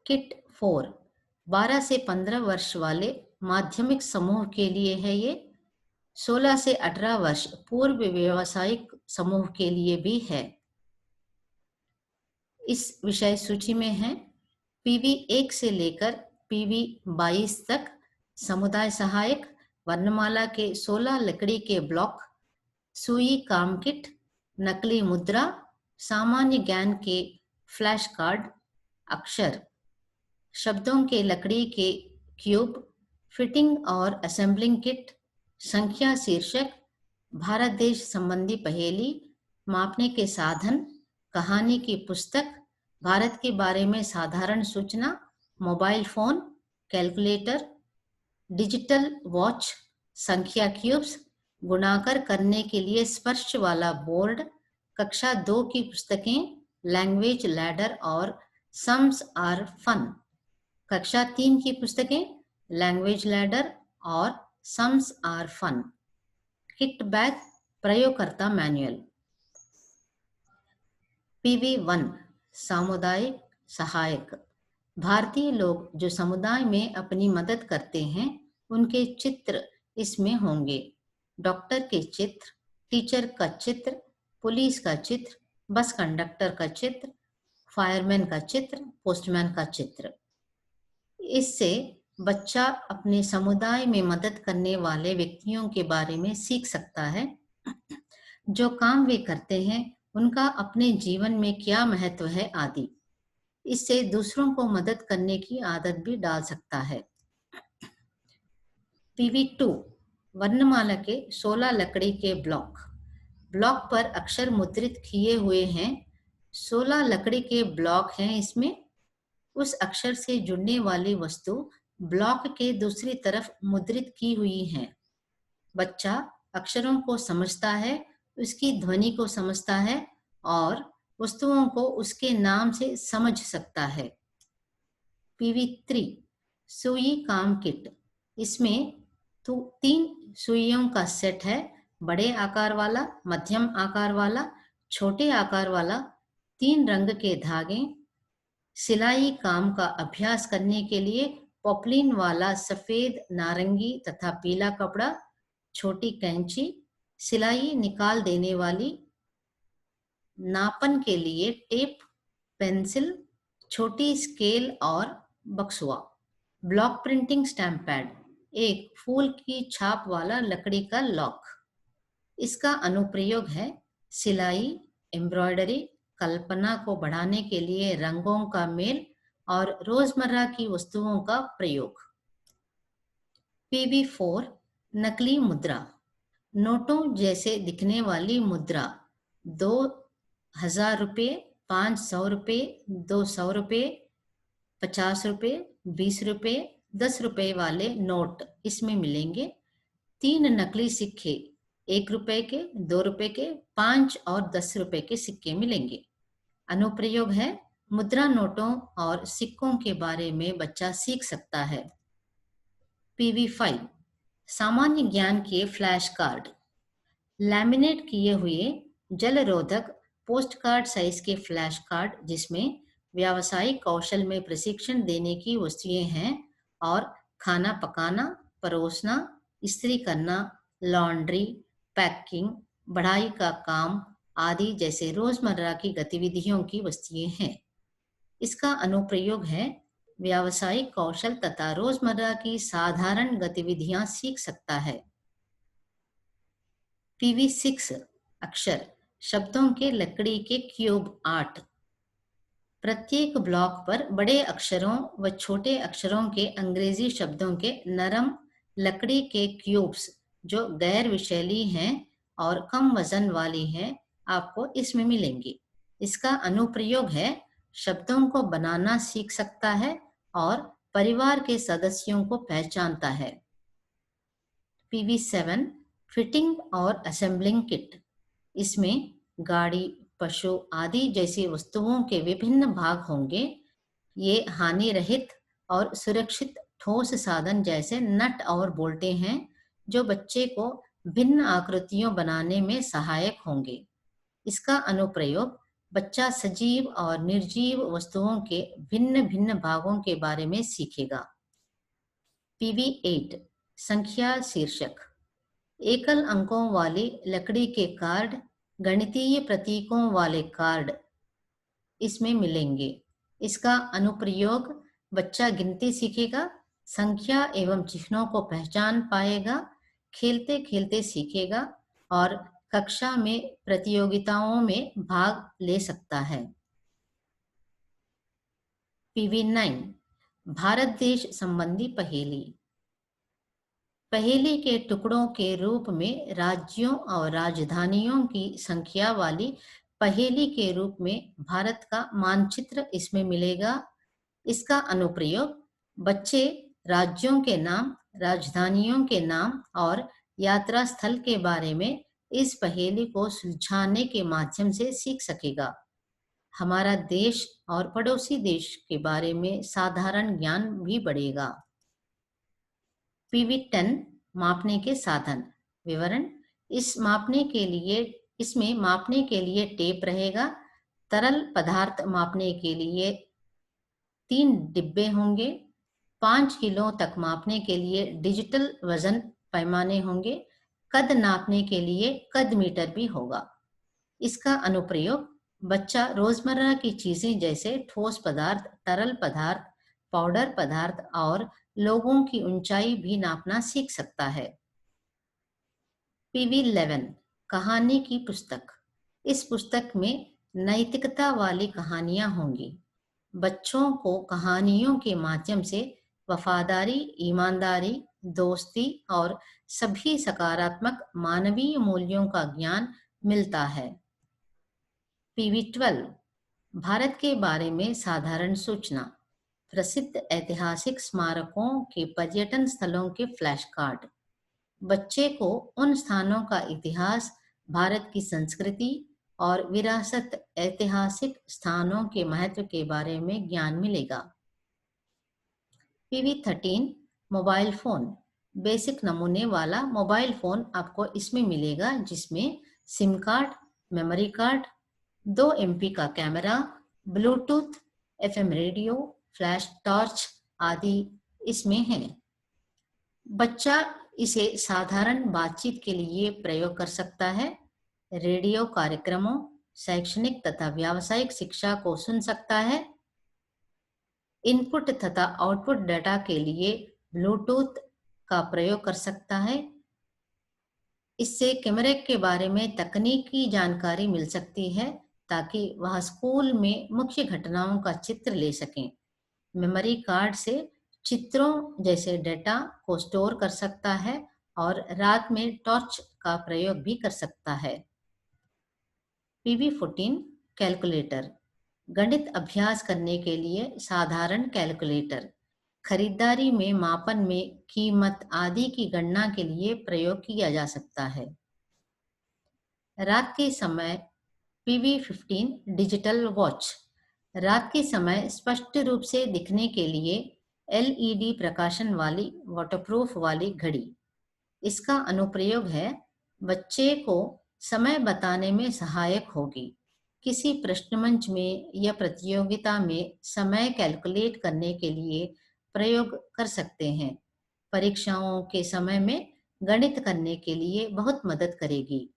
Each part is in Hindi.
किट 4 12 से 15 वर्ष वाले माध्यमिक समूह के लिए है। ये 16 से 18 वर्ष पूर्व व्यावसायिक समूह के लिए भी है। इस विषय सूची में है पीवी 1 से लेकर पीवी 22 तक समुदाय सहायक, वर्णमाला के 16 लकड़ी के ब्लॉक, सुई काम किट, नकली मुद्रा, सामान्य ज्ञान के फ्लैश कार्ड, अक्षर, शब्दों के लकड़ी के क्यूब, फिटिंग और असेंबलिंग किट, संख्या शीर्षक, भारत देश संबंधी पहेली, मापने के साधन, कहानी की पुस्तक, भारत के बारे में साधारण सूचना, mobile phone, calculator, digital watch, संख्या क्यूब्स, गुणाकर करने के लिए स्पर्श वाला बोर्ड, कक्षा 2 की पुस्तकें, लैंग्वेज लैडर और सम्स आर फन, कक्षा 3 की पुस्तकें, लैंग्वेज लैडर और sums are fun, kit bag, प्रयोगकर्ता मैनुअल। पीवी 1 सामुदायिक सहायक, भारतीय लोग जो समुदाय में अपनी मदद करते हैं उनके चित्र इसमें होंगे। डॉक्टर के चित्र, टीचर का चित्र, पुलिस का चित्र, बस कंडक्टर का चित्र, फायरमैन का चित्र, पोस्टमैन का चित्र। इससे बच्चा अपने समुदाय में मदद करने वाले व्यक्तियों के बारे में सीख सकता है, जो काम वे करते हैं उनका अपने जीवन में क्या महत्व है आदि। इससे दूसरों को मदद करने की आदत भी डाल सकता है। पीवी 2 वर्णमाला के 16 लकड़ी के ब्लॉक, ब्लॉक पर अक्षर मुद्रित किए हुए हैं। 16 लकड़ी के ब्लॉक हैं। इसमें उस अक्षर से जुड़ने वाली वस्तु ब्लॉक के दूसरी तरफ मुद्रित की हुई है। बच्चा अक्षरों को समझता है, उसकी ध्वनि को समझता है और वस्तुओं को उसके नाम से समझ सकता है। पीवी 3 सुई काम किट, इसमें 3 सुइयों का सेट है, बड़े आकार वाला, मध्यम आकार वाला, छोटे आकार वाला, 3 रंग के धागे, सिलाई काम का अभ्यास करने के लिए पॉपलिन वाला सफेद, नारंगी तथा पीला कपड़ा, छोटी कैंची, सिलाई निकाल देने वाली, नापन के लिए टेप, पेंसिल, छोटी स्केल और बक्सुआ, ब्लॉक प्रिंटिंग स्टैम्प पैड, एक फूल की छाप वाला लकड़ी का लॉक। इसका अनुप्रयोग है सिलाई, एम्ब्रॉयडरी, कल्पना को बढ़ाने के लिए रंगों का मेल और रोजमर्रा की वस्तुओं का प्रयोग। पीवी 4 नकली मुद्रा, नोटों जैसे दिखने वाली मुद्रा, 2000 रुपये, 500 रुपये, 200 रुपये, 50 रुपये, 20 रुपये, 10 रुपये वाले नोट इसमें मिलेंगे। 3 नकली सिक्के, 1 रुपये के, 2 रुपये के, 5 और 10 रुपये के सिक्के मिलेंगे। अनुप्रयोग है मुद्रा नोटों और सिक्कों के बारे में बच्चा सीख सकता है। पीवी 5 सामान्य ज्ञान के फ्लैश कार्ड, लैमिनेट किए हुए जल रोधक पोस्ट कार्ड साइज के फ्लैश कार्ड, जिसमें व्यावसायिक कौशल में प्रशिक्षण देने की वस्तुएं हैं और खाना पकाना, परोसना, इस्त्री करना, लॉन्ड्री, पैकिंग, बढ़ाई का काम आदि जैसे रोजमर्रा की गतिविधियों की वस्तुएं हैं। इसका अनुप्रयोग है व्यावसायिक कौशल तथा रोजमर्रा की साधारण गतिविधियां सीख सकता है। पीवी 6 अक्षर, शब्दों के लकड़ी के क्यूब 8, प्रत्येक ब्लॉक पर बड़े अक्षरों व छोटे अक्षरों के अंग्रेजी शब्दों के नरम लकड़ी के क्यूब्स जो गैर विषैली हैं और कम वजन वाली हैं, आपको इसमें मिलेंगे। इसका अनुप्रयोग है शब्दों को बनाना सीख सकता है और परिवार के सदस्यों को पहचानता है। पीवी 7 फिटिंग और असेंबलिंग किट, इसमें गाड़ी, पशु आदि जैसी वस्तुओं के विभिन्न भाग होंगे। ये हानि रहित और सुरक्षित ठोस साधन जैसे नट और बोल्टें हैं जो बच्चे को भिन्न आकृतियों बनाने में सहायक होंगे। इसका अनुप्रयोग बच्चा सजीव और निर्जीव वस्तुओं के भिन्न भिन्न भागों के बारे में सीखेगा। पीवी 8 संख्या शीर्षक। एकल अंकों वाली लकड़ी के कार्ड, गणितीय प्रतीकों वाले कार्ड इसमें मिलेंगे। इसका अनुप्रयोग, बच्चा गिनती सीखेगा, संख्या एवं चिन्हों को पहचान पाएगा, खेलते खेलते सीखेगा और कक्षा में प्रतियोगिताओं में भाग ले सकता है। पीवी 9 भारत देश संबंधी पहेली। पहेली के टुकड़ों के रूप में राज्यों और राजधानियों की संख्या वाली पहेली के रूप में भारत का मानचित्र इसमें मिलेगा। इसका अनुप्रयोग, बच्चे राज्यों के नाम, राजधानियों के नाम और यात्रा स्थल के बारे में इस पहेली को सुलझाने के माध्यम से सीख सकेगा। हमारा देश और पड़ोसी देश के बारे में साधारण ज्ञान भी बढ़ेगा। पीवी 10 मापने के साधन विवरण। इसमें मापने के लिए टेप रहेगा। तरल पदार्थ मापने के लिए 3 डिब्बे होंगे। 5 किलो तक मापने के लिए डिजिटल वजन पैमाने होंगे। कद नापने के लिए कद मीटर भी होगा। इसका अनुप्रयोग, बच्चा रोजमर्रा की चीजें जैसे ठोस पदार्थ, तरल पदार्थ, पाउडर पदार्थ और लोगों की ऊंचाई भी नापना सीख सकता है। पीवी 11 कहानी की पुस्तक। इस पुस्तक में नैतिकता वाली कहानियां होंगी। बच्चों को कहानियों के माध्यम से वफादारी, ईमानदारी, दोस्ती और सभी सकारात्मक मानवीय मूल्यों का ज्ञान मिलता है। पीवी 12 भारत के बारे में साधारण सूचना। प्रसिद्ध ऐतिहासिक स्मारकों के पर्यटन स्थलों के फ्लैश कार्ड। बच्चे को उन स्थानों का इतिहास, भारत की संस्कृति और विरासत, ऐतिहासिक स्थानों के महत्व के बारे में ज्ञान मिलेगा। PV 13 mobile phone. बेसिक नमूने वाला मोबाइल फोन आपको इसमें मिलेगा, जिसमें SIM card, memory card, 2 MP का camera, Bluetooth, FM radio, flash torch आदि इसमें हैं। बच्चा इसे साधारण बातचीत के लिए प्रयोग कर सकता है। रेडियो कार्यक्रमों, शैक्षणिक तथा व्यावसायिक शिक्षा को सुन सकता है। इनपुट तथा आउटपुट डेटा के लिए ब्लूटूथ का प्रयोग कर सकता है। इससे कैमरे के बारे में तकनीकी जानकारी मिल सकती है, ताकि वह स्कूल में मुख्य घटनाओं का चित्र ले सकें। मेमोरी कार्ड से चित्रों जैसे डेटा को स्टोर कर सकता है और रात में टॉर्च का प्रयोग भी कर सकता है। PV 14 calculator. गणित अभ्यास करने के लिए साधारण कैलकुलेटर। खरीदारी में, मापन में, कीमत आदि की गणना के लिए प्रयोग किया जा सकता है। रात के समय पीवी 15 डिजिटल वॉच। रात के समय स्पष्ट रूप से दिखने के लिए LED प्रकाशन वाली वाटरप्रूफ वाली घड़ी। इसका अनुप्रयोग है, बच्चे को समय बताने में सहायक होगी। किसी प्रश्नमंच में या प्रतियोगिता में समय कैलकुलेट करने के लिए प्रयोग कर सकते हैं। परीक्षाओं के समय में गणित करने के लिए बहुत मदद करेगी।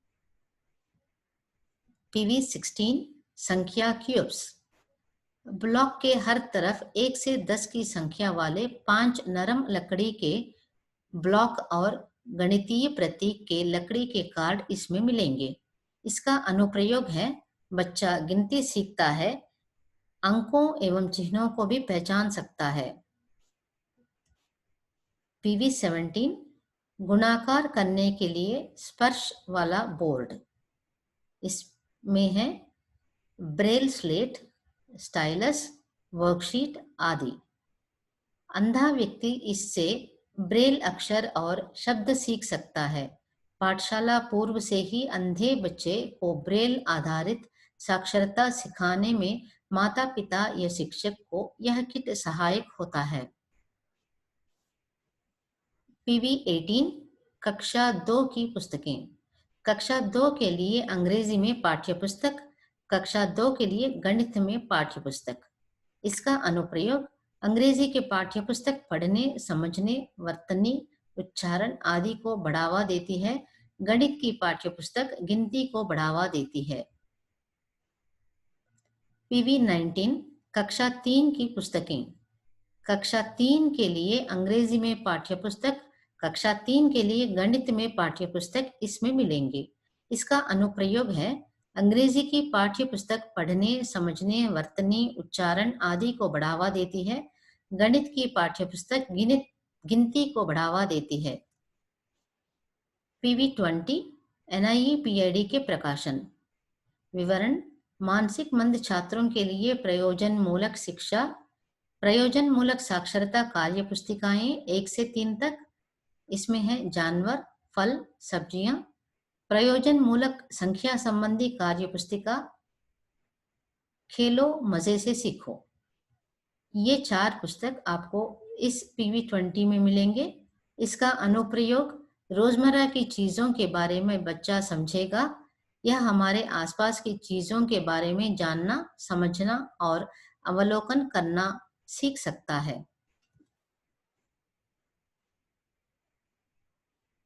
पीवी 16 संख्या क्यूब्स। ब्लॉक के हर तरफ 1 से 10 की संख्या वाले 5 नरम लकड़ी के ब्लॉक और गणितीय प्रतीक के लकड़ी के कार्ड इसमें मिलेंगे। इसका अनुप्रयोग है, बच्चा गिनती सीखता है, अंकों एवं चिन्हों को भी पहचान सकता है। पीवी 17 गुणाकार करने के लिए स्पर्श वाला बोर्ड। इसमें है ब्रेल स्लेट, स्टाइलस, वर्कशीट आदि। अंधा व्यक्ति इससे ब्रेल अक्षर और शब्द सीख सकता है। पाठशाला पूर्व से ही अंधे बच्चे को ब्रेल आधारित साक्षरता सिखाने में माता पिता या शिक्षक को यह किट सहायक होता है। पीवी 18 कक्षा 2 की पुस्तकें। कक्षा 2 के लिए अंग्रेजी में पाठ्य पुस्तक, कक्षा 2 के लिए गणित में पाठ्यपुस्तक। इसका अनुप्रयोग अंग्रेजी के पाठ्यपुस्तक पढ़ने, समझने, वर्तनी, उच्चारण आदि को बढ़ावा देती है। गणित की पाठ्यपुस्तक गिनती को बढ़ावा देती है। पीवी 19 कक्षा 3 की पुस्तकें। कक्षा 3 के लिए अंग्रेजी में पाठ्यपुस्तक, कक्षा 3 के लिए गणित में पाठ्यपुस्तक इसमें मिलेंगे। इसका अनुप्रयोग है अंग्रेजी की पाठ्यपुस्तक पढ़ने, समझने, वर्तनी, उच्चारण आदि को बढ़ावा देती है। गणित की पाठ्यपुस्तक गिनती को बढ़ावा देती है। पीवी 20 एनआईई पीआईडी के प्रकाशन। विवरण: मानसिक मंद छात्रों के लिए प्रयोजनमूलक शिक्षा, प्रयोजनमूलक साक्षरता कार्य पुस्तिकाएं 1 से 3 तक। इसमें है जानवर, फल, सब्जियां। प्रयोजनमूलक संख्या संबंधी कार्य पुस्तिका खेलो मजे से सीखो। ये 4 पुस्तक आपको इस पीवी 20 में मिलेंगे। इसका अनुप्रयोग रोजमर्रा की चीजों के बारे में बच्चा समझेगा। यह हमारे आसपास की चीजों के बारे में जानना, समझना और अवलोकन करना सीख सकता है।